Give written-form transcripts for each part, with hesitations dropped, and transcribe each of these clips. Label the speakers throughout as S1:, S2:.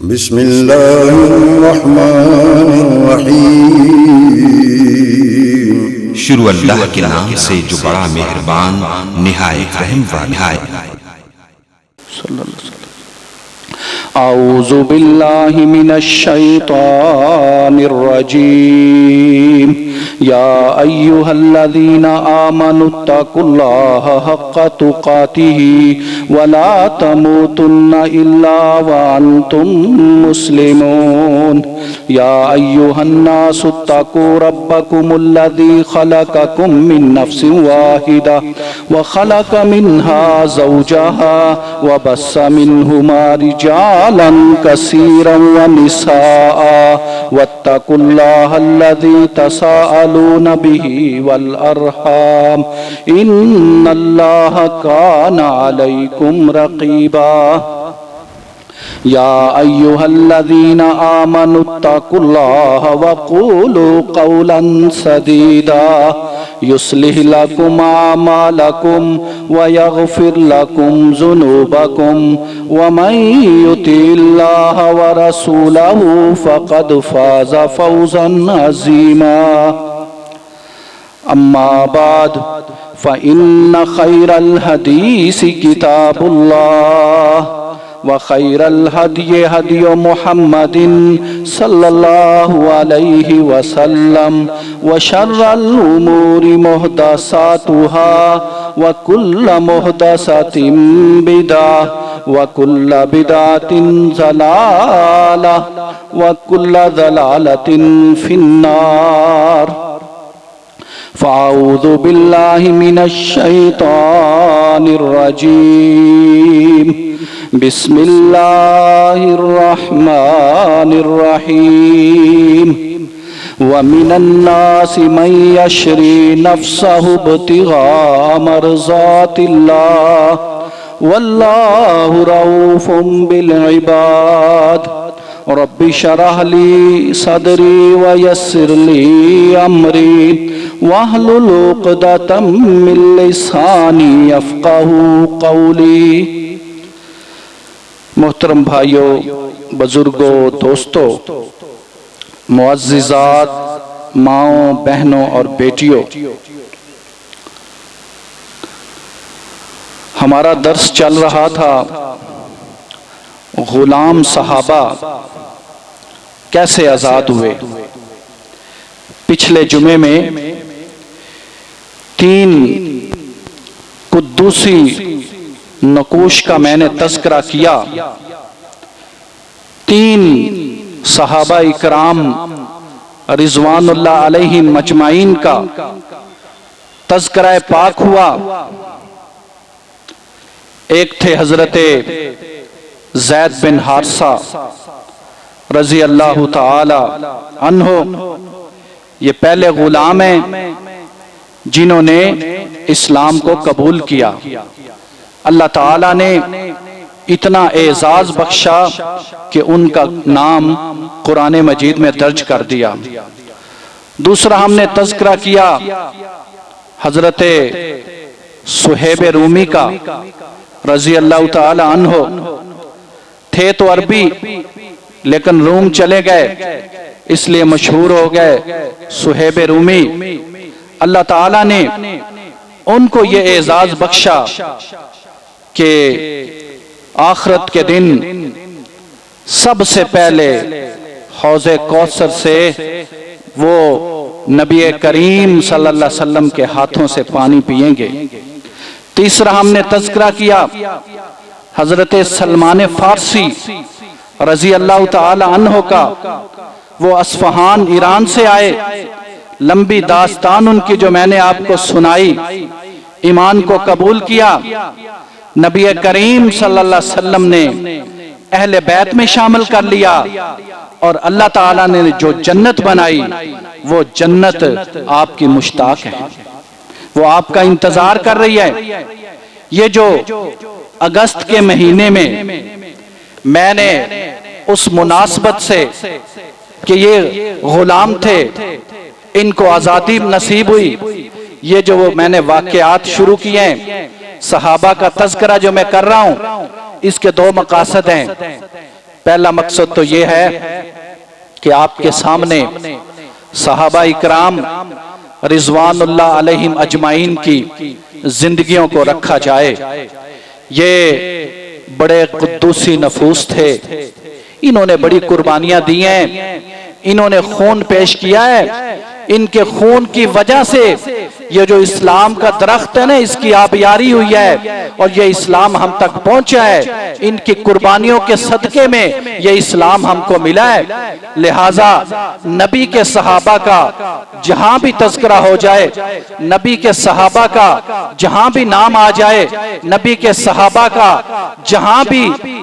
S1: बिस्मिल्लाहिर्रहमानिर्रहीम। शुरू अल्लाह के नाम से जो बड़ा मेहरबान निहायत रहम वाला है।
S2: औज़ु बिल्लाहि मिनश शैतानिर रजीम। या अय्युहल्लज़ीना आमनुत्तकुल्लाह हक़्क़ तुक़ातिही वला तमूतुन्ना इल्ला व अंतुम मुस्लिमून। या अय्युहन्नासुत्तकू रब्बकुमुल्लज़ी खलक़कुम मिन नफ्सिन वाहिदा व खलक़ मिन्हा ज़ौजहा व बस्सा मिन्हुमा रिजालन कसीरन व निसाअ वत्तकुल्लाहल्लज़ी तसाअलून बिही वल अरहाम इन्नल्लाहा काना अलैकुम रक़ीबा। या अय्युहल्लज़ीना आमनुत्तकुल्लाह वक़ूलू क़ौलन सदीदा युस्लिह लकुम आमालकुम व यग़फ़िर लकुम ज़ुनूबकुम व मन युतिल्लाह व रसूलहु फ़क़द फ़ाज़ फ़ौज़न अज़ीमा। अम्मा बाद फ़इन्न खैरल हदीस किताबुल्लाह व खैरल हदी हदी मुहम्मदिन सल्लल्लाहु अलैहि वसल्लम व शर्रल उमूरि मुहदसातुहा व कुल्ल मुहदसतिन बिदअह व कुल्ल बिदअतिन ज़लालह व कुल्ल ज़लालतिन फिन्नार। फ़अऊज़ु बिल्लाहि मिनश शैतानिर रजीम। बिस्मिल्लाहिर्रहमानिर्रहीम। व मिनन्नासि मन यशरी नफ्सहु इब्तिग़ाअ मर्ज़ातिल्लाह वल्लाहु रऊफ़ुम बिल इबाद। रब्बि शरह ली सदरी व यस्सिर ली अमरी वहलुल उक़दतम मिन लिसानी यफ़क़हू क़ौली। मोहतरम भाइयों, बुजुर्गों, दोस्तों, मुअज़्ज़िज़ात, माओं, बहनों और बेटियों, हमारा दर्स चल रहा था गुलाम सहाबा कैसे आजाद हुए। पिछले जुमे में 3 कुद्दूसी नकूश का मैंने तज़किरा किया। 3 सहाबा इकराम रिज़वानुल्लाह अलैहिम मजमाइन का तज़किरा पाक हुआ। एक थे हजरते ज़ैद बिन हारिसा रज़ी अल्लाह ताला अन्हो। ये पहले गुलाम हैं जिन्होंने इस्लाम को कबूल किया। अल्लाह ताला ने इतना एजाज बख्शा कि उनका नाम कुरान मजीद में दर्ज कर दिया। दूसरा हमने तज़किरा किया हजरते सुहैब रूमी का रज़ी अल्लाह ताला अन्हो। थे तो अरबी लेकिन रूम चले गए, इसलिए मशहूर हो गए सुहैब रूमी। अल्लाह ताला ने उनको ये एजाज बख्शा कि आखिरत के दिन सबसे पहले हौज़े कौसर से वो नबी करीम सल्लल्लाहु अलैहि वसल्लम के हाथों से पानी पिएंगे। तीसरा हमने तज़किरा किया हजरत सलमान फारसी रज़ी अल्लाह ताला अन्हो का। वो अस्फ़हान ईरान से आए। लंबी दास्तान उनकी जो मैंने आपको सुनाई। ईमान को कबूल किया। नबी करीम सल्लल्लाहु अलैहि वसल्लम ने अहले बैत में शामिल कर लिया और अल्लाह ताला ने जो जन्नत बनाई वो जन्नत आपकी मुश्ताक है, वो आपका इंतजार कर रही है। ये जो अगस्त के महीने में मैंने उस मुनासबत से कि ये गुलाम थे, इनको आज़ादी नसीब हुई, ये जो मैंने वाक़यात शुरू किए हैं, सहाबा का तज़किरा जो मैं कर रहा हूँ, इसके 2 मकासद हैं। पहला मकसद तो ये है कि आपके सामने सहाबा इकराम रिजवानुल्लाह अलैहिम अजमाइन की जिंदगियों को रखा जाए। ये बड़े कुद्दूसी नफूस थे, इन्होंने बड़ी कुर्बानियां दी हैं, इन्होंने खून पेश किया है। इनके खून की वजह से ये जो इस्लाम का दरख्त है ना, इसकी आबियारी हुई है और ये इस्लाम हम तक पहुंचा है। इनकी कुर्बानियों के सदके में ये इस्लाम हमको मिला है। लिहाजा नबी के सहाबा का जहां भी तज़किरा हो जाए, नबी के सहाबा का जहां भी नाम आ जाए, नबी के सहाबा का जहां भी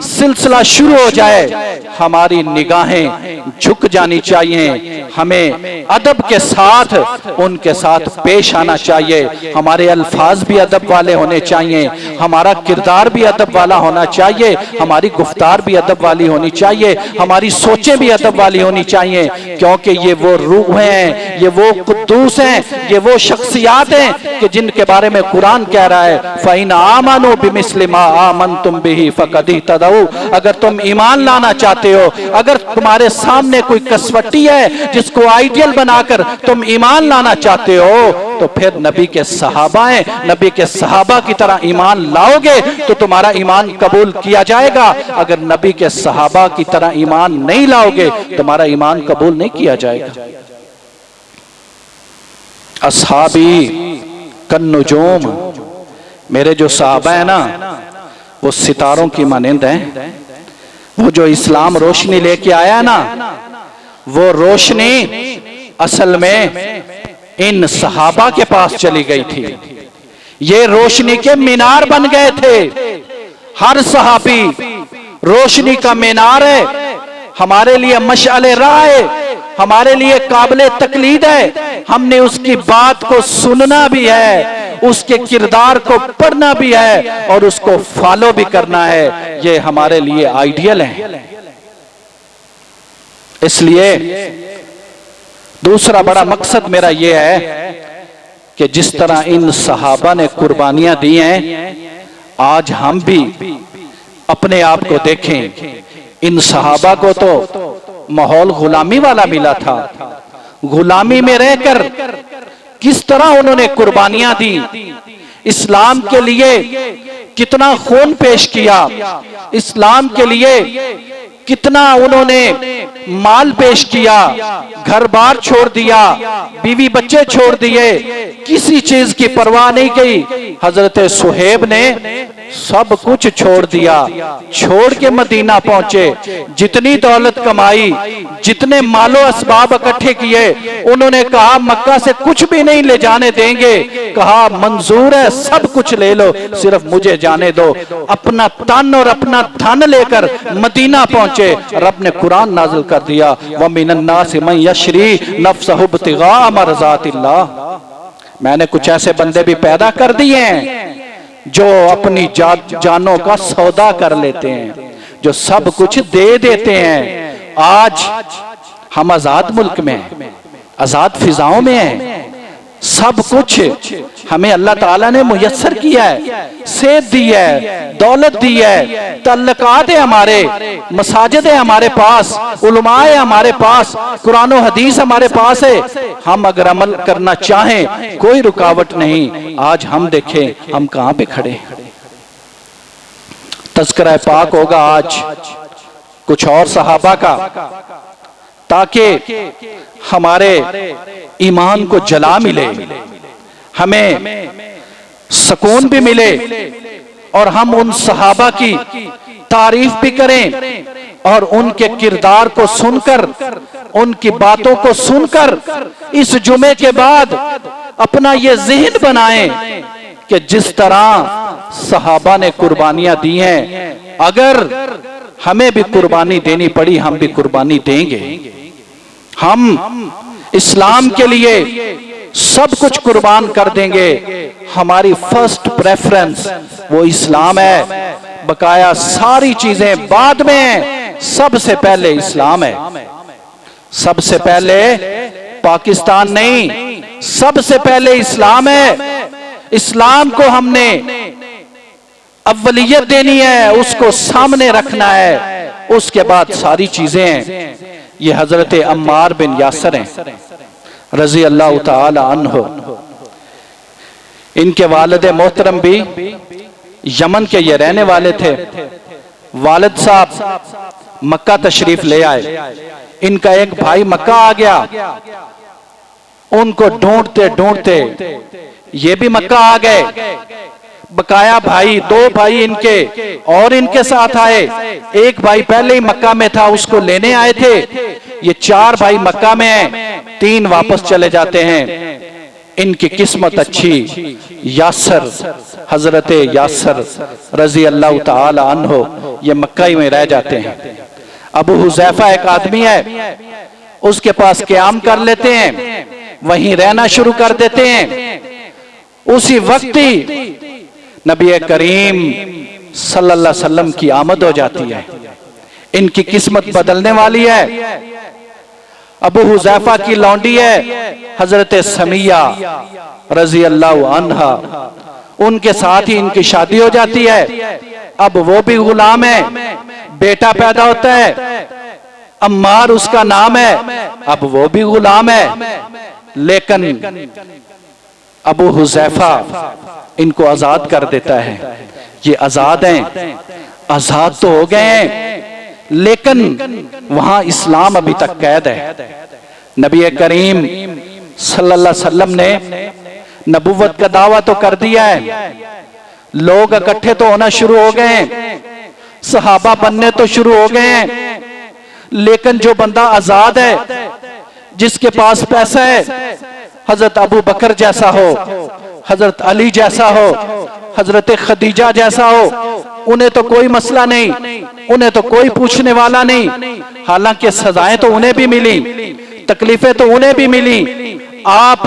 S2: सिलसिला शुरू हो जाए, हमारी निगाहें झुक जानी चाहिए। हमें अदब के साथ उनके साथ पेश आना चाहिए। हमारे अल्फाज भी अदब वाले होने चाहिए, हमारा किरदार भी अदब वाला होना चाहिए, हमारी गुफ्तार भी अदब वाली होनी चाहिए, हमारी सोचें भी अदब वाली होनी चाहिए। क्योंकि ये वो रूह हैं, ये वो कुद्दूस हैं, ये वो शख्सियात हैं कि जिनके बारे में कुरान कह रहा है फ़इन आमनू बिमिस्लि मा आमनतुम बिही फ़क़द इहतदऊ। अगर तुम ईमान लाना चाहते हो, अगर तुम्हारे सामने कोई कसवट्टी है जिसको आइडियल बनाकर तुम ईमान लाना चाहते हो, तो फिर नबी के सहाबा हैं, नबी के सहाबा की तरह ईमान लाओगे तो तुम्हारा ईमान कबूल किया जाएगा। अगर नबी के सहाबा की तरह ईमान नहीं लाओगे, तुम्हारा ईमान कबूल नहीं किया जाएगा। असहाबी कन्नुजूम, मेरे जो सहाबा है ना, वो सितारों की मानंद हैं। वो जो इस्लाम रोशनी लेके आया ना, वो रोशनी असल में इन सहाबा के पास चली गई थी। ये रोशनी के मीनार बन गए थे। हर सहाबी रोशनी का मीनार है, हमारे लिए मशअले राह है, हमारे लिए काबिले तकलीद है। हमने उसकी बात को सुनना भी है, उसके किरदार को पढ़ना भी है और उसको फॉलो भी करना है। ये हमारे लिए आइडियल है। इसलिए दूसरा बड़ा मकसद मेरा यह है कि जिस तरह इन सहाबा ने कुर्बानियां दी हैं, आज हम भी अपने आप को देखें। इन सहाबा को तो माहौल गुलामी वाला मिला था, गुलामी में रहकर किस तरह उन्होंने कुर्बानियां दी, इस्लाम के लिए कितना खून पेश किया, इस्लाम के लिए कितना उन्होंने माल पेश किया, घर बार छोड़ दिया, बीवी बच्चे छोड़ दिए, किसी चीज की परवाह नहीं की। हजरत सुहेब ने सब कुछ छोड़ दिया, छोड़ के मदीना पहुंचे। जितनी दौलत कमाई, जितने मालो असबाब इकट्ठे किए, उन्होंने कहा मक्का से कुछ भी नहीं ले जाने देंगे। कहा मंजूर है, सब कुछ ले लो, सिर्फ मुझे जाने दो। अपना तन और अपना धन लेकर मदीना पहुंचे। रब ने कुरान नाजिल कर दिया, व मिनन नास मन यशरी नफ्सहु इब्तिगा मरज़ातिल्लाह। मैंने कुछ ऐसे बंदे भी पैदा कर दिए हैं जो अपनी जानों का सौदा कर लेते हैं, जो सब कुछ दे देते हैं। आज हम आजाद मुल्क में, आजाद फिजाओं में हैं, सब कुछ हमें अल्लाह ताला ने मुयस्सर किया है, सेहत दी है, दौलत दी है, तल्लकात है, हमारे मसाजिद है हमारे पास, उलमा है हमारे पास, कुरान और हदीस हमारे पास है। हम अगर अमल करना चाहें कोई रुकावट नहीं। आज हम देखें हम कहां पे खड़े। तज़किरा पाक होगा आज कुछ और सहाबा का, ताकि हमारे ईमान को जला मिले, हमें सुकून भी मिले और हम उन सहाबा की तारीफ भी करें और उनके किरदार को सुनकर, उनकी बातों को सुनकर इस जुमे के बाद अपना ये ज़हन बनाएं कि जिस तरह सहाबा ने कुर्बानियां दी हैं, अगर हमें भी कुर्बानी देनी पड़ी हम भी कुर्बानी देंगे। हम इस्लाम के लिए सब कुछ कुर्बान कर देंगे। हमारी फर्स्ट प्रेफरेंस वो इस्लाम है, बकाया सारी चीजें बाद में है, सबसे पहले इस्लाम है। सबसे पहले पाकिस्तान नहीं, सबसे पहले इस्लाम है। इस्लाम को हमने अव्वलियत देनी है, उसको सामने रखना है, उसके बाद सारी चीजें। ये हजरत अम्मार बिन यासर हैं रजी अल्लाह ताला अन्हो। इनके वालिद मोहतरम भी यमन के ये रहने वाले थे। वालिद साहब मक्का तशरीफ ले आए। इनका एक भाई मक्का आ गया, उनको ढूंढते ढूंढते ये भी मक्का आ गए। बकाया भाई, दो भाई इनके और इनके साथ आए। एक भाई पहले ही मक्का में था, उसको लेने आए थे। ये चार भाई मक्का में हैं, तीन वापस चले जाते हैं। इनकी किस्मत अच्छी, यासर, हजरत यासर रजी अल्लाह ताला अन्हो ये मक्का ही में रह जाते हैं। अबू हुज़ैफा एक आदमी है, उसके पास क़याम कर लेते हैं, वहीं रहना शुरू कर देते हैं। उसी वक्त ही नबी करीम सल्लल्लाहु अलैहि वसल्लम की आमद हो जाती है। इनकी किस्मत बदलने वाली है। अबू हुज़ैफा की लौंडी है हजरत समिया रजी अल्लाह अन्हा, उनके साथ ही इनकी शादी हो जाती है। अब वो भी गुलाम है, बेटा पैदा होता है, अम्मार उसका नाम है। अब वो भी गुलाम है, लेकिन अबू हुज़ैफा इनको आजाद कर देता है। ये आजाद हैं, आजाद तो हो गए हैं, लेकिन वहां इस्लाम अभी तक कैद है। नबी करीम सल्लल्लाहु अलैहि वसल्लम ने नबुव्वत का दावा तो कर दिया है, लोग इकट्ठे तो होना शुरू हो गए हैं, सहाबा बनने तो शुरू हो गए हैं, लेकिन जो बंदा आजाद है, जिसके पास पैसा है, हजरत अबू बकर जैसा हो, हजरत अली जैसा हो, हजरत खदीजा जैसा हो, उन्हें तो कोई मसला नहीं, उन्हें तो कोई पूछने वाला नहीं। हालांकि सजाएं तो उन्हें भी मिली, तकलीफें तो उन्हें भी मिली। आप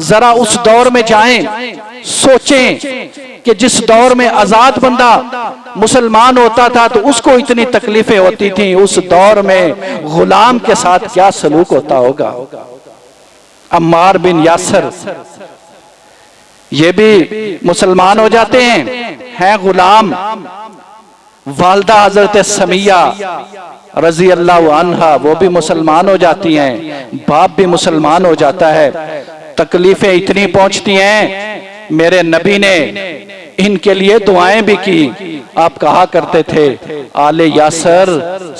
S2: जरा उस दौर में जाएं, सोचें कि जिस दौर में आजाद बंदा मुसलमान होता था तो उसको इतनी तकलीफें होती थी, उस दौर में गुलाम के साथ क्या सलूक होता होगा। अम्मार बिन यासर ये भी मुसलमान हो जाते हैं गुलाम। वालदा हजरत समिया रजी अल्लाह अन्हा वो भी मुसलमान हो जाती हैं, बाप भी मुसलमान हो जाता है। तकलीफें इतनी पहुंचती हैं, मेरे नबी ने इनके लिए दुआएं भी की। आप कहा करते थे, आले यासर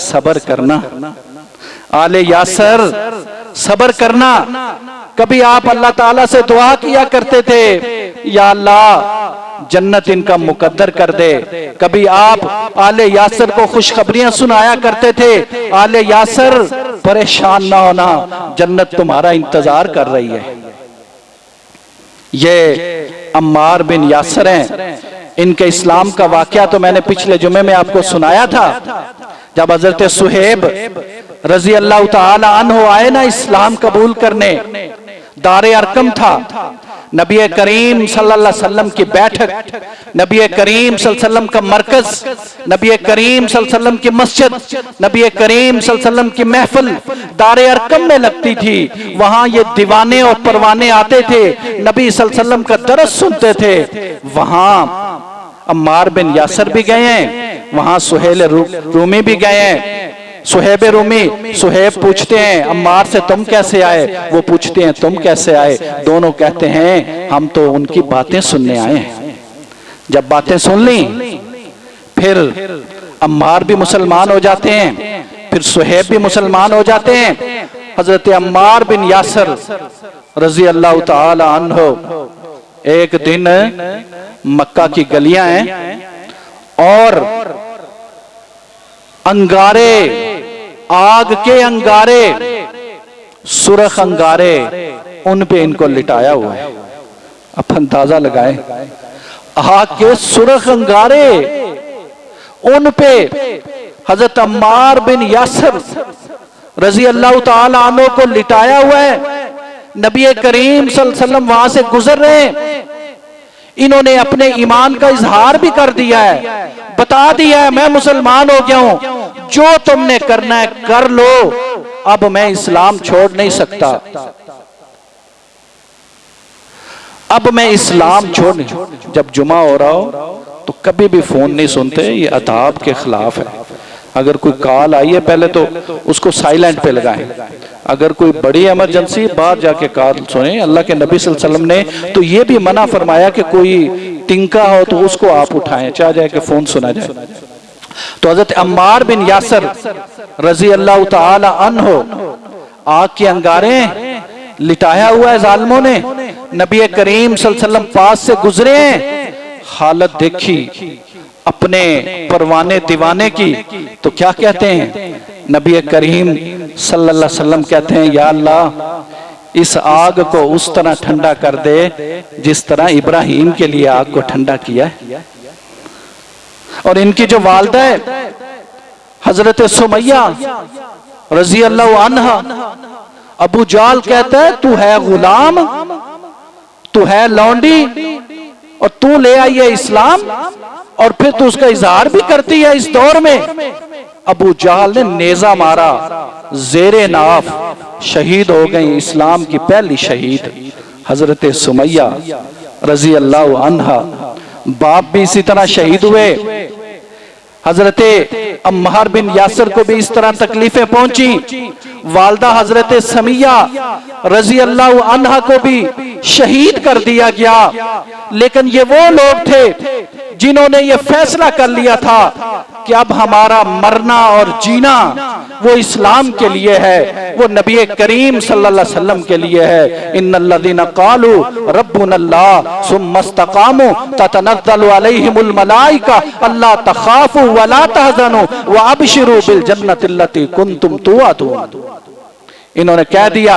S2: सब्र करना, आले यासर सब्र करना। कभी आप अल्लाह ताला से दुआ किया करते थे, या अल्लाह जन्नत इनका मुकद्दर कर दे। कभी आप आले यासर को खुशखबरियां सुनाया करते थे, आले यासर परेशान ना होना, जन्नत तुम्हारा इंतजार कर रही है। ये अम्मार बिन यासर हैं। इनके इस्लाम का वाकया तो मैंने पिछले जुमे में आपको सुनाया था। जब हजरत सुहेब रजी अल्लाह ताला अन्हु आए ना इस्लाम कबूल करने, दारे अरकम था, नबी करीम सल्लल्लाहु अलैहि वसल्लम की बैठक, नबी करीम सल्लल्लाहु अलैहि वसल्लम का मरकज, नबी करीम सल्लल्लाहु अलैहि वसल्लम की मस्जिद, नबी करीम सल्लल्लाहु अलैहि वसल्लम की महफिल दारे अरकम में लगती थी। वहां ये दीवाने और परवाने आते थे, नबी सल्लल्लाहु अलैहि वसल्लम का दरस सुनते थे। वहां अम्मार बिन यासर भी गए हैं, वहां सुहेल रूमी भी गए हैं। सुहेब रूमी, सुहेब पूछते हैं अम्मार से तुम कैसे आए, वो पूछते हैं तुम कैसे आए। दोनों कहते हैं हम तो उनकी बातें सुनने आए हैं। जब बातें सुन ली, फिर अम्मार भी मुसलमान हो जाते हैं, फिर सुहेब भी मुसलमान हो जाते हैं। हजरत अम्मार बिन यासर रजी अल्लाह ताला अन्हो एक दिन मक्का की गलियां हैं और अंगारे, आग के अंगारे, सुरख अंगारे, उन पे इनको लिटाया हुआ है। आप अंदाजा लगाएं, आग के सुरख अंगारे, उन पे हजरत अम्मार बिन यासर रजी अल्लाह ताला अन्हु को लिटाया हुआ है। नबी करीम सल्लल्लाहु अलैहि वसल्लम वहां से गुजर रहे हैं। इन्होंने अपने ईमान का इजहार भी कर दिया है, बता दिया है मैं मुसलमान हो गया हूं, जो तुमने करना है कर लो, अब मैं इस्लाम छोड़ नहीं सकता, अब मैं इस्लाम छोड़ नहीं। जब जुमा हो रहा हो तो कभी भी फोन नहीं सुनते, ये अदाब के खिलाफ है। अगर कोई कॉल आई है पहले तो उसको साइलेंट पे लगाएं, अगर कोई बड़ी इमरजेंसी बाद जाके कॉल सुने। अल्लाह के नबी सल्लल्लाहु अलैहि वसल्लम ने तो ये भी मना फरमाया कि कोई तिनका हो तो उसको आप उठाएं, चाहे जाए कि फोन सुना जाए। तो हजरत अम्मार बिन यासर रजी अल्लाह ताला अन्हो आग के अंगारे लिटाया हुआ है जालिमों ने, नबी करीम सल्लल्लाहु अलैहि वसल्लम पास से गुजरे हैं, हालत देखी अपने परवाने दीवाने की, तो क्या कहते हैं नबी करीम सल्लल्लाहु अलैहि वसल्लम कहते हैं, या अल्लाह इस आग को उस तरह ठंडा कर दे जिस तरह इब्राहिम के लिए आग को ठंडा किया है। और इनकी जो वालदा है हजरत सुमैया रजी अल्लाह अन्हा, अबू जाल कहता है तू है गुलाम, तू है लौंडी और तू ले आई है इस्लाम और फिर तू उसका इजहार भी करती है इस दौर में। अबू जाल ने नेजा मारा, जेरे नाफ शहीद हो गई, इस्लाम की पहली शहीद हजरत सुमैया रजी अल्लाह अन्हा। बाप भी इसी तरह शहीद हुए, हजरत अम्मार बिन यासर को भी इस तरह तकलीफें पहुंची, वालदा हजरत समिया रजी अल्लाह अन्हा को भी शहीद कर दिया गया। लेकिन ये वो लोग थे जिन्होंने ये फैसला कर लिया था कि अब हमारा मरना और जीना वो इस्लाम के लिए है, वो नबी करीम सल्लल्लाहु अलैहि वसल्लम के लिए है। इन्नल्लज़ीना क़ालू रब्बुनल्लाह सुम्मस्तक़ामू ततनज़्ज़लु अलैहिमुल मलाइका अल्ला तख़ाफ़ू वला तहज़नू व अबशिरू बिल जन्नतिल्लती कुन्तुम तुअदून। इन्होंने कह दिया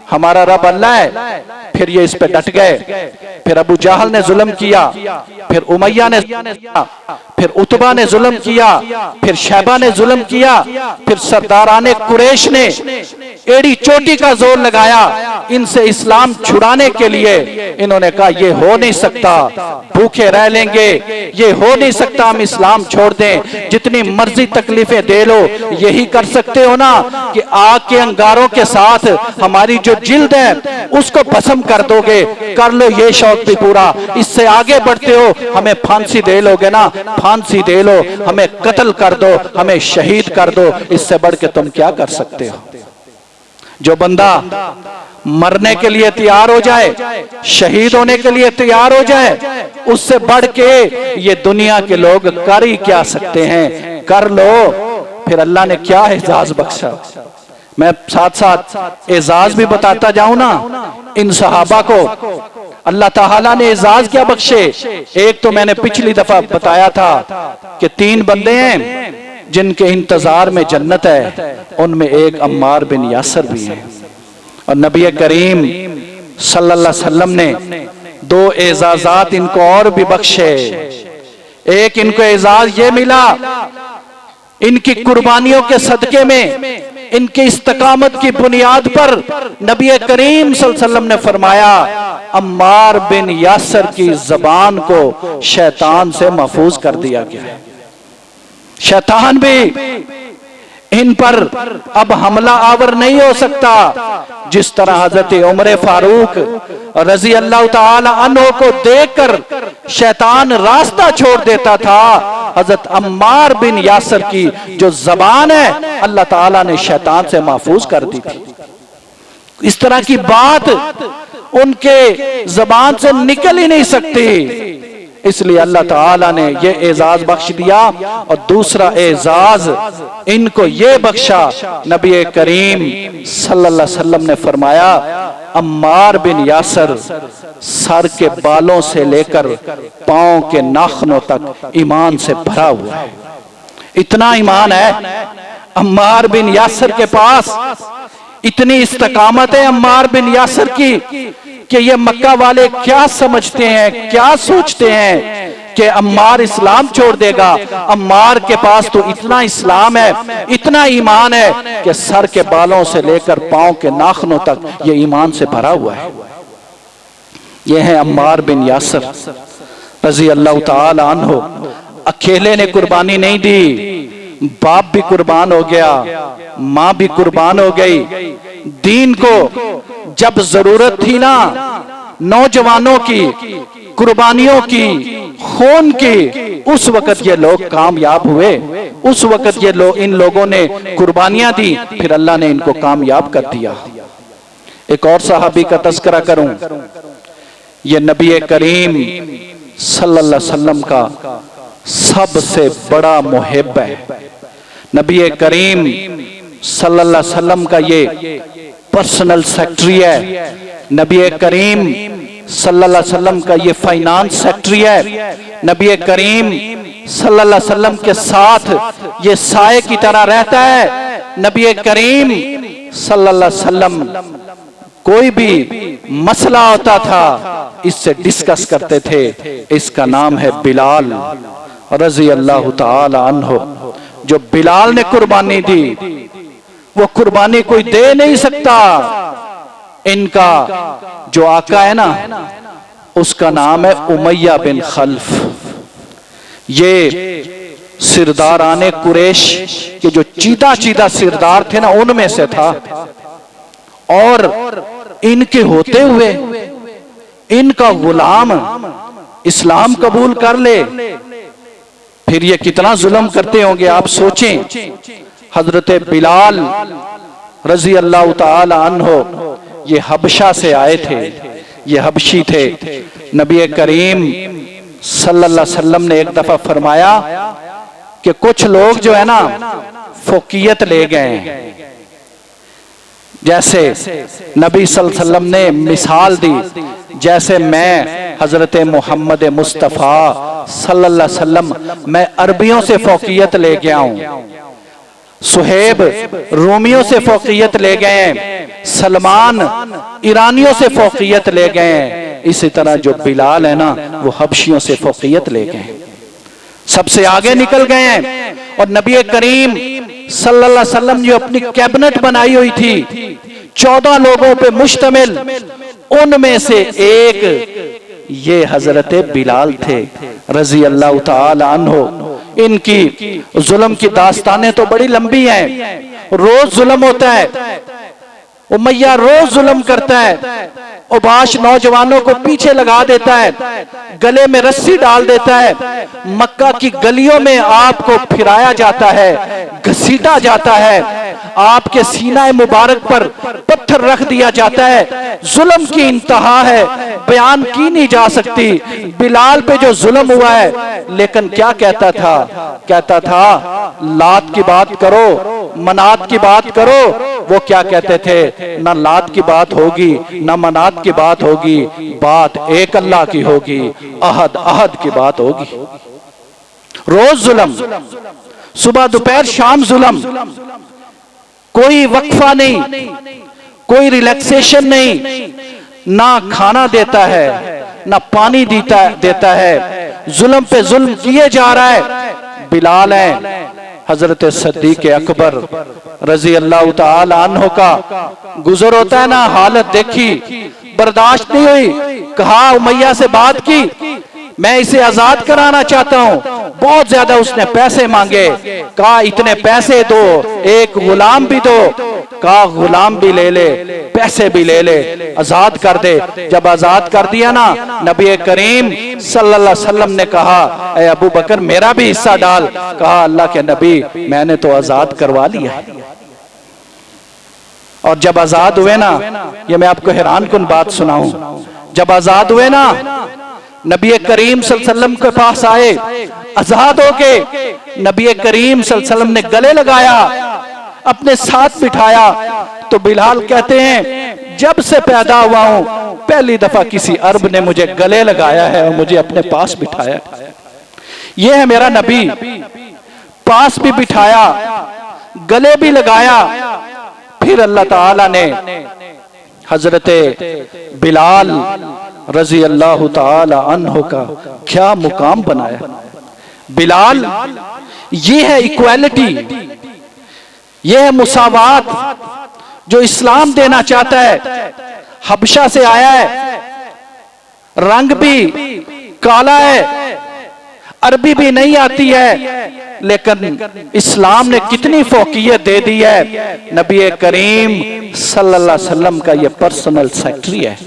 S2: हमारा रब अल्लाह है, फिर ये इस पे डट गए। फिर अबू जहल ने जुल्म किया, फिर उमैया ने, फिर उतबा ने जुल्म किया, फिर शैबा ने जुल्म किया, फिर सरदाराने कुरैश ने एड़ी चोटी का जोर लगाया इनसे इस्लाम छुड़ाने के लिए। इन्होंने कहा ये हो नहीं सकता, भूखे रह लेंगे, ये हो नहीं सकता, हम इस्लाम छोड़ दें, जितनी मर्जी तकलीफें दे लो, यही कर सकते हो ना कि आग के अंगारों के साथ हमारी जो जिल्द है उसको भस्म कर दोगे, कर लो ये शौक भी पूरा। इससे आगे बढ़ते हो हमें फांसी दे लोगे ना, फांसी दे लो, हमें कत्ल कर दो, हमें शहीद कर दो, इससे बढ़ के तुम क्या कर सकते हो। जो बंदा मरने के लिए तैयार हो जाए, शहीद होने के लिए तैयार हो जाए, उससे बढ़ के ये दुनिया के लोग कर ही क्या सकते हैं, कर लो। फिर अल्लाह ने क्या एजाज बख्शा, मैं साथ साथ एजाज भी बताता जाऊं ना इन सहाबा को। अल्लाह ताला ने एजाज क्या बख्शे, एक तो मैंने पिछली दफा बताया था कि 3 बंदे हैं जिनके इंतजार में जन्नत है, उनमें एक अम्मार बिन यासर भी है। और नबी करीम सल्लल्लाहु अलैहि वसल्लम ने 2 एजाजात इनको और भी बख्शे। एक इनको एजाज ये मिला, इनकी कुर्बानियों के सदके में, इनके इस्तकामत की बुनियाद पर नबी करीम सल्लल्लाहु अलैहि वसल्लम ने फरमाया अम्मार बिन यासर की जबान को शैतान से महफूज कर दिया गया। शैतान भी इन पर अब हमला आवर नहीं हो सकता। जिस तरह हजरत उमर फारूक रजी अल्लाह ताला अन्हो को देखकर शैतान रास्ता छोड़ देता था, हजरत अम्मार बिन यासर की जो जबान है अल्लाह ताला ने शैतान से महफूज कर दी थी। इस तरह की बात उनके जबान से निकल ही नहीं सकती, इसलिए अल्लाह ताला ने ये एजाज बख्श दिया। और दूसरा एजाज इनको ये बख्शा, नबी करीम सल्लल्लाहु अलैहि वसल्लम ने फरमाया अम्मार बिन यासर सर के बालों से लेकर पांव के नाखनों तक ईमान से भरा हुआ है। इतना ईमान है अम्मार बिन यासर के पास, इतनी इस्तकामत है अम्मार बिन यासर की कि ये मक्का वाले क्या समझते हैं, क्या सोचते हैं कि अम्मार इस्लाम छोड़ देगा। अम्मार के पास तो इतना इस्लाम है, इतना ईमान है कि सर के बालों से लेकर पांव के नाखनों तक ये ईमान से भरा हुआ है। ये है अम्मार बिन यासर रजी अल्लाह ताला अन्हो। अकेले ने कुर्बानी नहीं दी, बाप भी कुर्बान हो गया, माँ भी कुर्बान हो गई। दीन को जब जरूरत थी ना नौजवानों की, कुर्बानियों की, खून की, उस वक्त ये लोग कामयाब हुए, उस वक्त ये लोग, इन लोगों ने कुर्बानियां दी, फिर अल्लाह ने इनको कामयाब कर दिया। एक और सहाबी का तस्करा करूं, ये नबी करीम सल्लल्लाहु अलैहि वसल्लम का सबसे बड़ा मुहिब है। नबी करीम सल्लल्लाहु अलैहि वसल्लम का ये पर्सनल सेक्रेटरी है। नबी करीम सल्लल्लाहु अलैहि वसल्लम का ये फाइनेंस सेक्रेटरी है। नबी करीम सल्लल्लाहु अलैहि वसल्लम के साथ ये साए की तरह रहता है। नबी करीम सल्लल्लाहु अलैहि वसल्लम कोई भी मसला होता था इससे डिस्कस करते थे। इसका नाम है बिलाल रजी अल्लाह ताला अन्हु। जो बिलाल ने कुर्बानी दी वो कुर्बानी कोई दे नहीं सकता। इनका जो आका है ना, उसका नाम है उमैया बिन खल्फ। ये सिरदार आने कुरैश के जो चीदा चीदा सिरदार थे ना, उनमें से था। और इनके होते हुए इनका गुलाम इस्लाम कबूल कर ले, फिर ये कितना जुल्म करते होंगे आप सोचें। हजरत बिलाल रजी अल्लाह ताला अन्हो ये हबशा से आए थे, ये हबशी थे। नबी करीम सल्लल्लाहु अलैहि वसल्लम ने एक दफा फरमाया कि कुछ लोग जो है ना फोकियत ले गए हैं। जैसे नबी सल्लल्लाहु अलैहि वसल्लम ने मिसाल दी, जैसे मैं हजरत मोहम्मद मुस्तफ़ा सल्लल्लाहु अलैहि वसल्लम मैं अरबियों से फोकियत ले गया हूं, सुहेब रोमियों से फोकियत ले गए हैं, सलमान ईरानियों से फोकियत ले गए हैं। इसी तरह जो बिलाल है ना, वो हबशियों से फोकियत ले गए हैं, सबसे आगे निकल गए हैं। और नबी करीम सल्लल्लाहु अलैहि वसल्लम जो अपनी कैबिनेट बनाई हुई थी 14 लोगों पे मुश्तमिल, उनमें से एक ये हजरत बिलाल थे रजी अल्लाह ताला अन्हो। इनकी जुल्म की दास्तानें तो बड़ी लंबी हैं। रोज जुल्म होता है, उमैया रोज जुल्म करता है। उबाश नौजवानों को पीछे लगा देता है, गले में रस्सी डाल देता है, मक्का की गलियों में आपको फिराया जाता है, घसीटा जाता है, आपके सीना मुबारक पर पत्थर रख दिया जाता है। जुल्म की इंतहा है, बयान की नहीं जा सकती बिलाल पे जो जुल्म हुआ है। लेकिन क्या कहता था? कहता था लात की बात करो, मनात की बात करो। वो क्या कहते थे? ना लात की बात होगी ना मनात की बात होगी, बात एक अल्लाह की होगी, अहद अहद की बात होगी। रोज जुल्म, सुबह दोपहर शाम जुल्म, कोई वक्फा नहीं, कोई रिलैक्सेशन नहीं, ना खाना देता है ना पानी देता है, जुल्म पे जुल्म किए जा रहा है। बिलाल है हजरत सिद्दीक अकबर रजी अल्लाह ताला अन्हु का गुजर होता है ना, हालत देखी, बर्दाश्त नहीं हुई, कहा उमैया से बात की, मैं इसे आजाद कराना चाहता हूं। बहुत ज्यादा उसने पैसे मांगे, कहा इतने पैसे दो, एक गुलाम भी दो, कहा गुलाम भी ले ले, पैसे भी ले ले, आजाद कर दे। जब आजाद कर दिया ना, नबी करीम सल्लल्लाहु अलैहि वसल्लम ने कहा ए अबू बकर मेरा भी हिस्सा डाल। कहा अल्लाह के नबी मैंने तो आजाद करवा लिया है। और जब आजाद हुए ना, ये मैं आपको हैरान कुन बात सुनाऊं, जब आजाद हुए ना, नबी करीम सल्लल्लाहु अलैहि वसल्लम के पास आए आजाद होके, नबी करीम सल्लल्लाहु अलैहि वसल्लम ने गले लगाया, अपने साथ बिठाया। तो बिलाल कहते हैं जब से पैदा हुआ हूं पहली दफा किसी अरब ने मुझे गले लगाया है और मुझे अपने पास बिठाया। यह है मेरा नबी, पास भी बिठाया, गले भी लगाया। फिर अल्लाह ताला ने हजरत बिलाल रजी अल्लाह ताला अन्हु का क्या मुकाम बनाया। बिलाल, ये है इक्वालिटी, ये है मुसावात जो इस्लाम देना चाहता है। हबशा से आया है, रंग भी काला है, अरबी भी नहीं आती है, लेकिन इस्लाम ने कितनी फोकियत दे दी है। नबी करीम सल्लल्लाहु अलैहि वसल्लम का ये पर्सनल सेक्रेटरी है।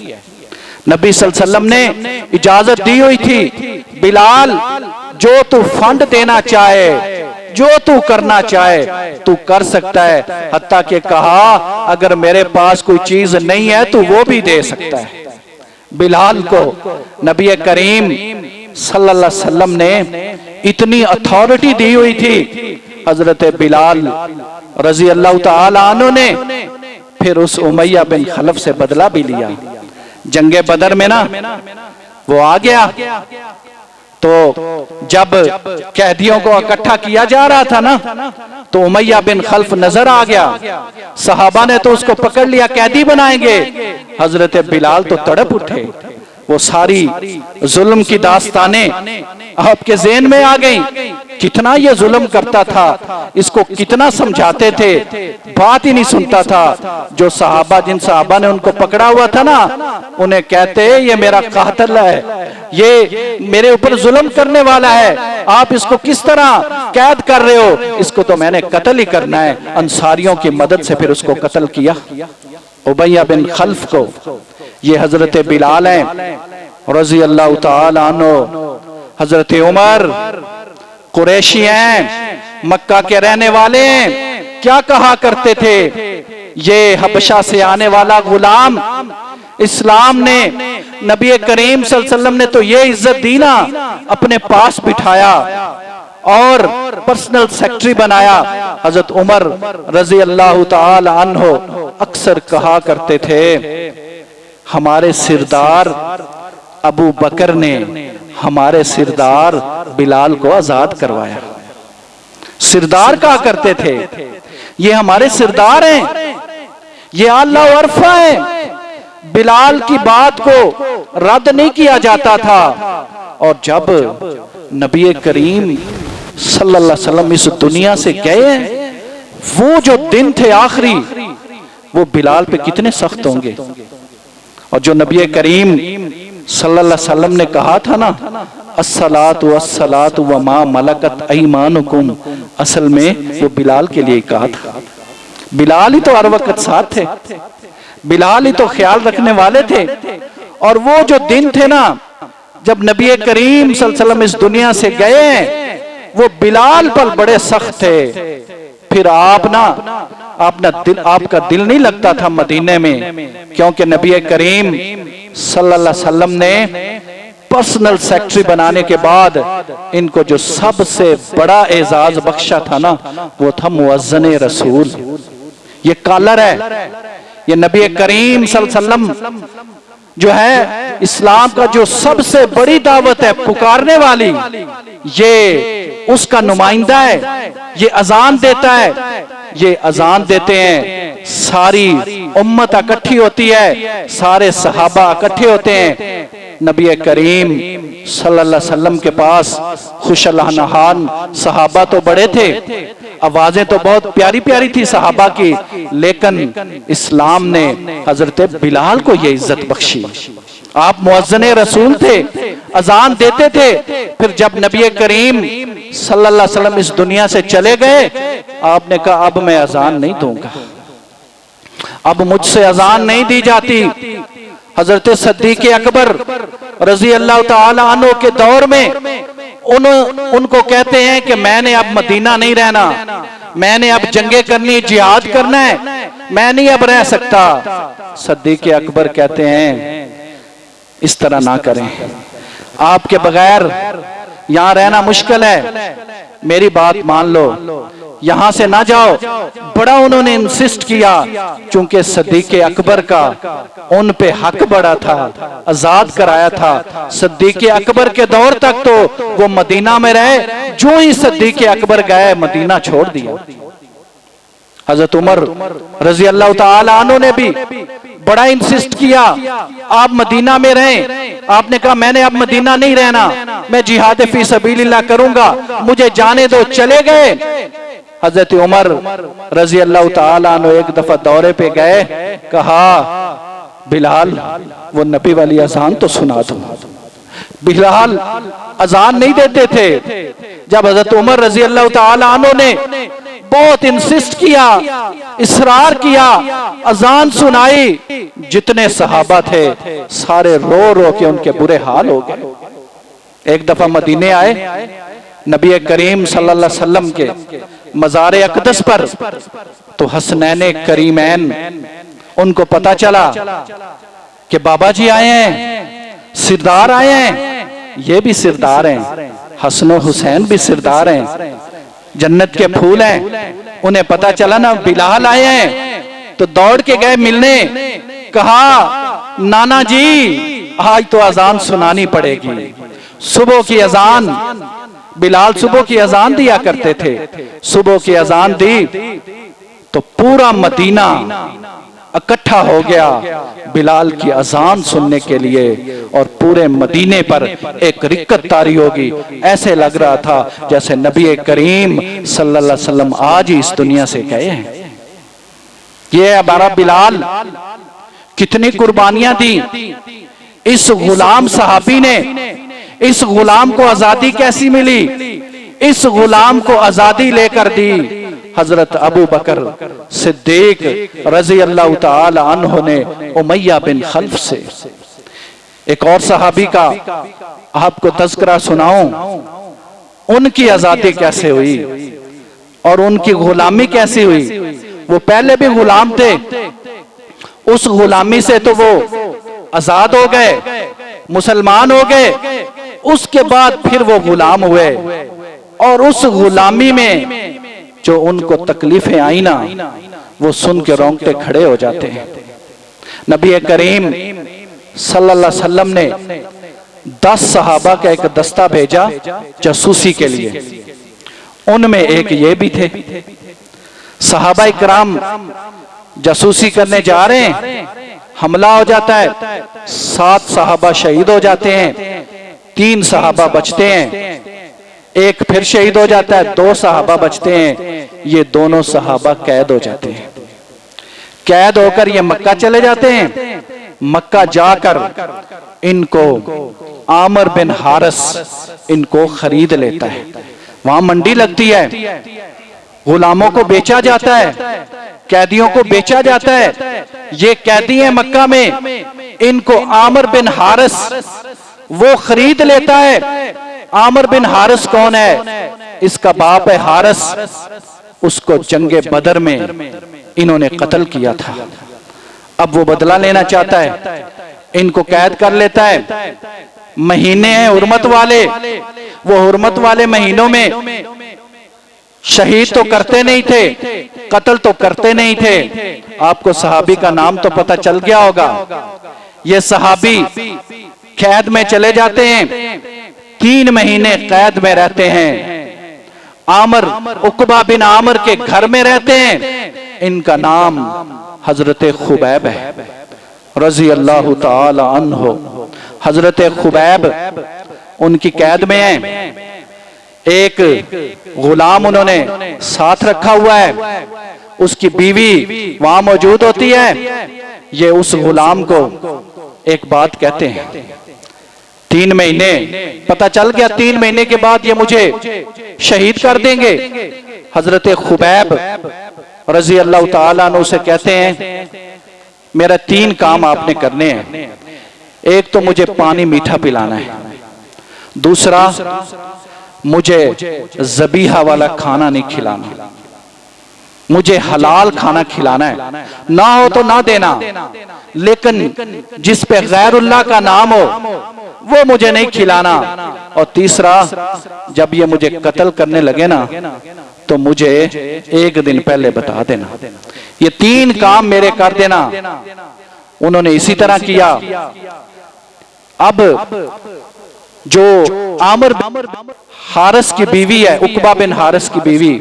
S2: नबी सल्लल्लाहु अलैहि वसल्लम ने इजाजत दी हुई थी, बिलाल जो तू फंड देना चाहे, जो तू करना चाहे तू कर सकता है। हत्ता कि कहा अगर मेरे पास कोई चीज नहीं है तो वो भी दे सकता है। बिलाल को नबी करीम सल्लल्लाहु अलैहि वसल्लम ने इतनी अथॉरिटी दी हुई थी। हजरत बिलाल रजी अल्लाह तआला अन्हु ने फिर उस उमैया बिन खलफ से बदला भी लिया। जंगे बदर में ना वो आ गया, तो जब कैदियों को इकट्ठा किया जा रहा था ना, तो उमैया बिन खल्फ नजर आ गया। सहाबा ने तो उसको पकड़ लिया, कैदी बनाएंगे। हजरत बिलाल तो तड़प उठे। वो सारी जुल्म की दास्तानें आपके ज़हन में आ गई। कितना ये जुल्म करता था, इसको कितना समझाते थे, बात ही नहीं सुनता था। जो सहाबा, जिन सहाबा ने उनको पकड़ा हुआ था ना, उन्हें कहते ये मेरा कातिल है, ये मेरे ऊपर जुल्म करने वाला है, आप इसको किस तरह कैद कर रहे हो, इसको तो मैंने कत्ल ही करना है। अंसारियों की मदद से फिर उसको कत्ल किया, उबैया बिन खल्फ को। ये हजरत बिलाल हैं रजी अल्लाह तआला अन्हु। हजरत उमर कुरैशी हैं, मक्का के रहने वाले हैं। क्या कहा करते थे, ये हबशा से आने वाला गुलाम इस्लाम ने, नबी करीम सल्लल्लाहु अलैहि वसल्लम ने तो ये इज्जत दी ना, अपने पास बिठाया और पर्सनल सेक्रेटरी बनाया। हजरत उमर रजी अल्लाह तआला अन्हु अक्सर कहा करते थे, हमारे सिरदार अबू बकर ने हमारे सिरदार बिलाल को आजाद करवाया। सिरदार कहा करते थे, ये हमारे सिरदार हैं, ये आला वरफा है। बिलाल की बात को रद्द नहीं किया जाता था। और जब नबी करीम सल्लल्लाहु अलैहि वसल्लम इस दुनिया से गए, वो जो दिन थे आखिरी, वो बिलाल पे कितने सख्त होंगे। और जो नबी करीम सल्लल्लाहु अलैहि वसल्लम ने कहा था ना, अस्सलातु वस्सलातु व मा मलकत ऐमानुकुम, असल में वो बिलाल के लिए कहा था। बिलाल ही तो हर वक्त साथ थे, बिलाल ही तो ख्याल रखने वाले थे। और वो जो दिन थे ना, जब नबी करीम सल्लल्लाहु अलैहि वसल्लम इस दुनिया से गए, वो बिलाल पर बड़े सख्त थे। फिर आपका दिल नहीं लगता था मदीने में, क्योंकि नबी करीम सल्लल्लाहु अलैहि वसल्लम ने पर्सनल सेक्रेटरी बनाने के बाद इनको जो सबसे बड़ा एजाज बख्शा था ना, वो था मुअज्जिन रसूल। ये कॉलर है, ये नबी करीम सल्लल्लाहु अलैहि वसल्लम जो है इस्लाम का जो सबसे बड़ी दावत है पुकारने वाली, ये उसका नुमाइंदा है। ये अजान देता है, ये अजान देते हैं, सारी उम्मत इकट्ठी होती है, सारे सहाबा इकट्ठे होते हैं। नबी करीम सल्लल्लाहु अलैहि वसल्लम के पास खुशअल्लाह नहान सहाबा तो बड़े थे, आवाजें तो बहुत प्यारी प्यारी थी सहाबा की, लेकिन इस्लाम ने हजरत बिलाल को ये इज्जत बख्शी। आप मुअज्जिन रसूल थे, अजान देते थे। फिर जब नबी करीम सल्लल्लाहु अलैहि वसल्लम इस दुनिया से चले गए, आपने कहा अब मैं अजान नहीं दूंगा, अब मुझसे अजान नहीं दी जाती। हजरत सिद्दीक अकबर रजी अल्लाह तआला अन्हु के दौर में उनको कहते हैं कि मैंने अब मदीना नहीं रहना, मैंने अब जंगे करनी, जिहाद करना है, मैं नहीं अब रह सकता। सिद्दीक अकबर कहते हैं इस तरह ना करें, आपके बगैर यहां रहना मुश्किल है, मेरी बात मान लो, यहां से ना जाओ। बड़ा उन्होंने इंसिस्ट किया, चूंकि सिद्दीक अकबर का उन पे हक बड़ा था, आजाद कराया था। सिद्दीक अकबर के दौर तक तो वो मदीना में रहे, जो ही सिद्दीक अकबर गए मदीना छोड़ दिया। हजरत उमर रजी अल्लाह तआला अन्हु ने भी बड़ा इंसिस्ट किया, आप मदीना में रहें। आपने कहा मैंने अब मदीना नहीं रहना, मैं जिहाद फी सबीलिल्लाह करूंगा, मुझे जाने दो। चले गए। हजरत उमर रजी अल्लाह तआला अन्हु एक दफा दौरे पे गए, कहा बिलाल वो नबी वाली अजान तो सुना दो। बिलाल अजान नहीं देते थे। जब हजरत उमर रजी अल्लाह तआला अन्हु ने बहुत इंसिस्ट किया, इसरार किया, अजान सुनाई। जितने सहाबा थे सारे रो रो के उनके बुरे हाल हो गए। एक दफा मदीने आए, नबी करीम सल्लल्लाहु अलैहि वसल्लम के मज़ार अक़दस पर, तो हसनैन करीमैन उनको पता चला कि बाबा जी आए हैं, सिरदार आए हैं। ये भी सिरदार हैं, हसन और हुसैन भी सिरदार हैं, जन्नत के फूल हैं। उन्हें पता चला ना बिलाल आए हैं, तो दौड़ के गए मिलने। कहा नाना जी आज तो अजान सुनानी पड़ेगी, सुबह की अजान। बिलाल सुबह की अजान दिया करते थे। सुबह की अजान दी तो पूरा मदीना इकट्ठा हो गया बिलाल की अजान सुनने के लिए, और पूरे मदीने पर एक रिक्कत तारी होगी। ऐसे लग रहा था जैसे नबी करीम सल्लल्लाहु अलैहि वसल्लम आज ही इस दुनिया से गए हैं। ये हमारा बिलाल कितनी कुर्बानियां दी। इस गुलाम सहाबी ने, इस गुलाम को आजादी कैसी मिली? इस गुलाम को आजादी लेकर दी हजरत अबू बकर सिद्दीक रजी अल्लाह ताला अन्हु ने उमैया बिन खल्फ से। एक और सहाबी का आपको तज़किरा सुनाऊं, उनकी आजादी कैसे हुई और उनकी गुलामी कैसी हुई। वो पहले भी गुलाम थे, उस गुलामी से तो वो आजाद हो गए, मुसलमान हो गए। उसके बाद फिर वो गुलाम हुए, और उस गुलामी में जो उनको तकलीफें आई ना, वो सुन के रोंगटे खड़े हो जाते हैं। नबी करीम सल्लल्लाहु अलैहि वसल्लम ने 10 सहाबा का एक दस्ता भेजा जासूसी के लिए। उनमें एक ये भी थे। सहाबा इकराम जासूसी करने जा रहे हैं, हमला हो जाता है, 7 सहाबा शहीद हो जाते हैं, 3 सहाबा बचते हैं। एक फिर शहीद हो जाता है, 2 सहाबा बचते हैं। ये दोनों सहाबा कैद हो जाते हैं। कैद होकर ये मक्का चले जाते हैं। मक्का जाकर इनको आमिर बिन हारिस इनको खरीद लेता है। वहां मंडी लगती है, गुलामों को बेचा जाता है, कैदियों को बेचा जाता है। ये कैदी है मक्का में, इनको आमिर बिन हारिस वो खरीद लेता है। आमिर बिन हारिस कौन है? इसका बाप है हारिस। उसको जंगे बदर में इन्होंने कत्ल किया था। अब वो बदला लेना चाहता है, इनको कैद कर लेता है। महीने हैं हुर्मत वाले, वो हुर्मत वाले महीनों में शहीद तो करते नहीं थे, कत्ल तो करते नहीं थे। आपको सहाबी का नाम तो पता चल गया होगा। ये सहाबी कैद में चले जाते हैं, 3 महीने कैद में रहते हैं। आमिर उकबा बिन आमिर के घर में रहते हैं। इनका नाम हजरत खुबैब है रजी अल्लाह ताला अन्हु। हजरत खुबैब उनकी कैद में है। एक गुलाम उन्होंने साथ रखा हुआ है, उसकी बीवी वहां मौजूद होती है। ये उस गुलाम को एक बात कहते हैं, 3 महीने पता चल गया, 3 महीने के बाद ये मुझे शहीद कर देंगे। हजरत खुबैब रजी अल्लाह ताला अन्हु से कहते हैं, मेरा 3 काम आपने करने हैं। एक तो मुझे पानी मीठा पिलाना है, दूसरा मुझे ज़बीहा वाला खाना नहीं खिलाना, मुझे हलाल खाना खिलाना है। ना हो तो ना देना, लेकिन जिस पे गैरुल्लाह का नाम हो वो मुझे नहीं खिलाना। और तीसरा, जब ये मुझे कत्ल करने लगे ना तो मुझे 1 दिन पहले बता देना। ये 3 काम मेरे कर देना। उन्होंने इसी तरह किया। अब जो आमिर हारिस की बीवी है, उकबा बिन हारिस की बीवी,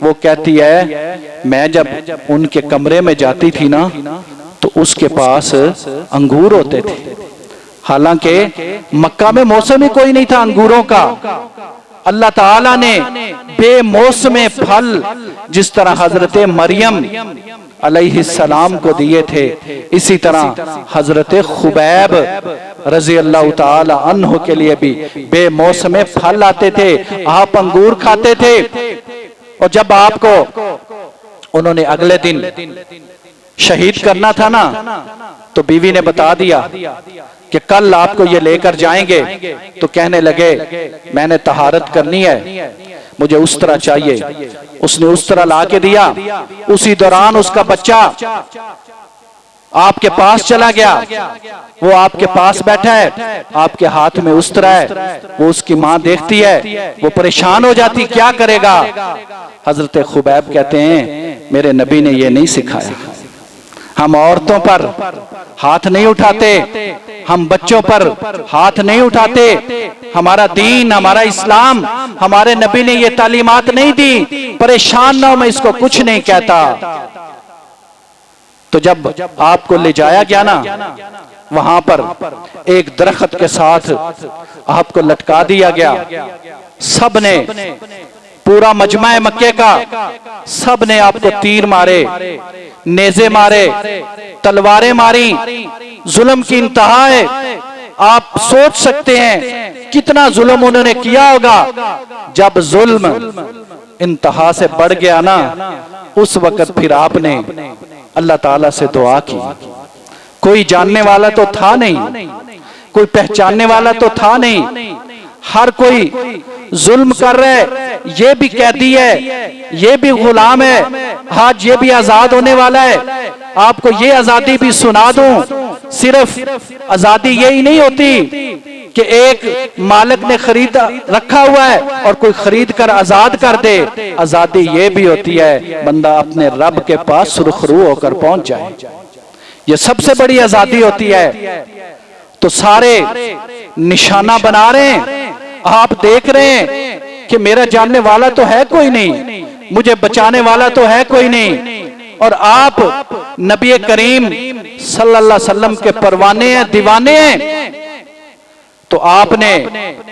S2: वो कहती है मैं जब उनके कमरे में जाती थी ना तो उसके पास अंगूर होते थे। हालांकि मक्का में मौसम ही कोई नहीं था अंगूरों का। अल्लाह ताला ने बेमौसमे फल जिस तरह हजरत मरियम अलैहिस्सलाम को दिए थे, इसी तरह हजरत खुबैब रजी अल्लाह ताला अन्हु के लिए भी बेमौसमे फल आते थे। आप अंगूर खाते थे। और जब आपको उन्होंने अगले दिन शहीद करना था ना, तो बीवी ने बता दिया कि कल आपको ये लेकर जाएंगे। तो कहने लगे मैंने तहारत करनी है, मुझे उस तरह चाहिए। उसने उस तरह ला के दिया। उसी दौरान उसका बच्चा आपके पास चला गया, वो आपके पास बैठा है, आपके हाथ में उस तरह है। वो उसकी माँ देखती है, वो परेशान हो जाती, क्या करेगा। हजरत खुबैब कहते हैं मेरे नबी ने ये नहीं सिखाया। हम औरतों पर हाथ नहीं उठाते, हम बच्चों पर हाथ नहीं उठाते। हमारा दीन, हमारा इस्लाम, हमारे नबी ने ये तालीमात नहीं दी। परेशान ना हो, मैं इसको कुछ नहीं कहता। तो जब आपको ले जाया गया ना, वहां पर एक दरख्त के साथ आपको लटका दिया गया। सब ने, पूरा मजमा मक्के का, सब ने आपको तीर मारे, नेज़े मारे, तलवारें मारी। जुल्म की इंतहा है। आप सोच सकते हैं कितना जुल्म उन्होंने किया होगा। जब जुल्म इंतहा से बढ़ गया ना, उस वक्त फिर आपने अल्लाह ताला से दुआ की। कोई जानने वाला तो था नहीं, कोई पहचानने वाला तो था नहीं। हर कोई जुल्म कर रहा है, ये भी कैदी है, ये भी गुलाम है, आज ये भी आजाद होने वाला है। आपको ये आजादी भी सुना दूं, सिर्फ आजादी यही नहीं होती कि एक मालिक ने खरीद रखा हुआ है और कोई खरीद कर आजाद कर दे। आजादी ये भी होती है बंदा अपने रब के पास सुरखरू होकर पहुंच जाए, ये सबसे बड़ी आजादी होती है। तो सारे निशाना बना रहे हैं, आप देख रहे हैं कि मेरा जानने वाला तो है कोई नहीं, मुझे बचाने वाला तो है कोई नहीं। और आप नबी करीम सल्लल्लाहु अलैहि वसल्लम के परवाने हैं, दीवाने हैं। तो आपने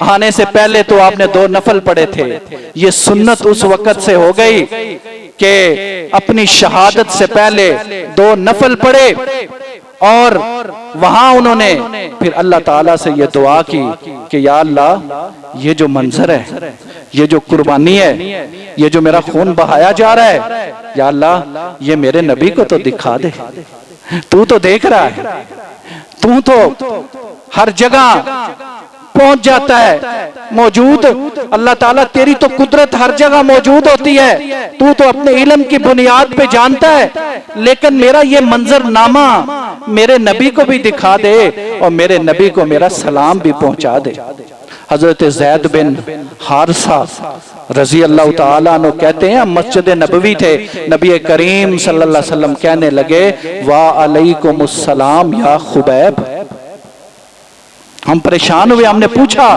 S2: आने से पहले तो आपने 2 नफल पढ़े थे। ये सुन्नत उस वक्त से हो गई कि अपनी शहादत से पहले 2 नफल पढ़े। और वहां उन्होंने फिर अल्लाह ताला से ये दुआ की कि या अल्लाह, ये जो मंजर है, ये जो कुर्बानी है, ये जो मेरा खून बहाया जा रहा है, या अल्लाह ये मेरे नबी को तो दिखा दे। तू तो देख रहा है, तू तो हर जगह पहुंच जाता है, मौजूद। अल्लाह ताला तेरी तो कुदरत हर जगह मौजूद होती है, तू तो अपने इल्म की बुनियाद पे जानता है। लेकिन मेरा ये मंजरनामा मेरे नबी को भी दिखा दे और मेरे नबी को मेरा सलाम भी पहुंचा दे। हजरत ज़ैद बिन हारिसा रजी अल्लाह ताला अन्हु कहते हैं, मस्जिद नबवी थे, नबी करीम सल्लल्लाहु अलैहि वसल्लम कहने लगे वा अलैकुमुस्सलाम या खुबैब। हम परेशान हुए, हमने पूछा,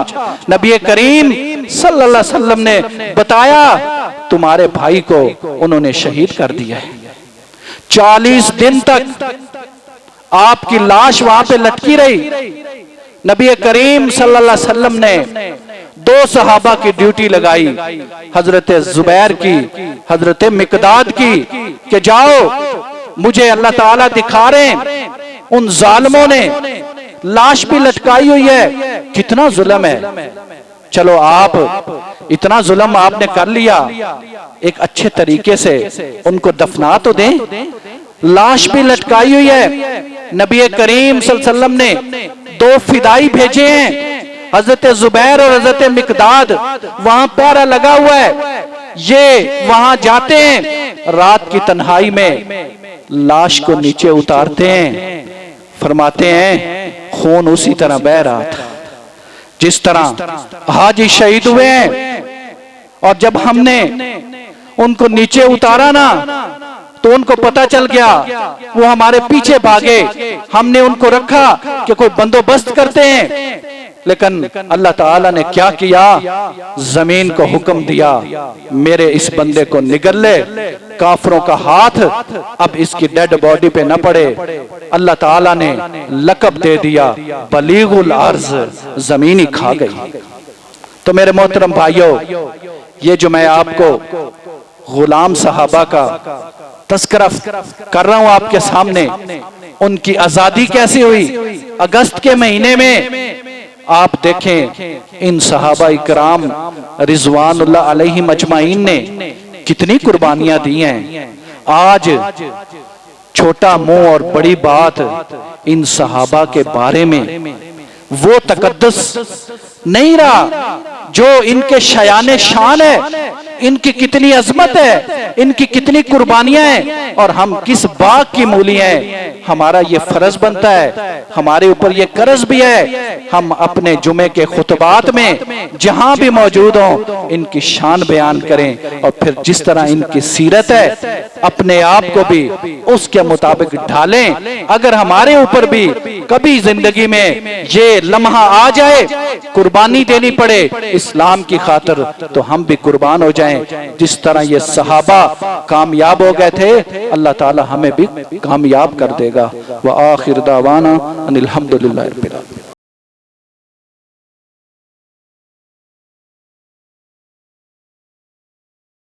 S2: नबी करीम सल्लल्लाहु अलैहि वसल्लम ने बताया तुम्हारे भाई को उन्होंने शहीद कर दिया है। 40 दिन तक आपकी लाश वहां पे लटकी रही। नबी करीम सल्लल्लाहु अलैहि वसल्लम ने 2 सहाबा की ड्यूटी लगाई, हजरत जुबैर की, हजरत मिकदाद की, कि जाओ, मुझे अल्लाह ताला दिखा रहे हैं उन जालिमों ने लाश भी लटकाई हुई है, कितना जुल्म है। चलो आप इतना जुल्म आपने कर लिया, एक अच्छे तरीके से उनको दफना तो दें। लाश भी लटकाई हुई है। नबी करीम सल्लल्लाहु अलैहि वसल्लम ने 2 फिदाई भेजे हैं, हजरत जुबैर और हजरत मिकदाद। वहां पहरा लगा हुआ है, ये वहां जाते हैं, रात की तन्हाई में लाश को नीचे उतारते हैं। फरमाते हैं खून उसी तरह बह रहा था जिस तरह हाजी शहीद हुए हैं। और जब हमने उनको नीचे उतारा ना, तो उनको पता चल गया, वो हमारे पीछे भागे। हमने उनको रखा कि कोई बंदोबस्त करते हैं, लेकिन अल्लाह ताला ने क्या किया, जमीन को हुक्म दिया मेरे इस बंदे को निगल ले, काफरों का हाथ अब इसकी डेड बॉडी पे न पड़े। अल्लाह ताला ने लकब दे दिया बलीगुल अर्ज, जमीन ही खा गई। तो मेरे मोहतरम भाइयों, ये जो मैं आपको गुलाम सहाबा का तस्करा कर रहा हूं आपके सामने, उनकी आजादी कैसी हुई। अगस्त के महीने में आप देखें इन सहाबा इकराम रिजवानुल्लाह अलैहिम अजमाइन ने कितनी कुर्बानियां दी हैं। आज छोटा मुंह और बड़ी बात इन सहाबा के बारे में, वो तकद्दुस नहीं रहा जो इनके शयाने शान है, इनकी कितनी अजमत है, इनकी कितनी कुर्बानियां हैं, और हम किस बाग की मूली हैं। हमारा ये फर्ज बनता है, हमारे ऊपर ये कर्ज भी है, हम अपने जुमे के खुतबात में जहां भी मौजूद हों इनकी शान बयान करें, और फिर जिस तरह इनकी सीरत है अपने आप को भी उसके मुताबिक ढालें। अगर हमारे ऊपर भी कभी जिंदगी में ये लम्हा आ जाए, कुर्बानी देनी पड़े इस्लाम की खातिर, तो हम भी कुर्बान हो जाएं। जिस तरह ये सहाबा कामयाब हो गए थे, अल्लाह ताला हमें भी कामयाब कर देगा। व आखिर दावाना अनिल हम्दुलिल्लाहि रब्बिल आलमीन।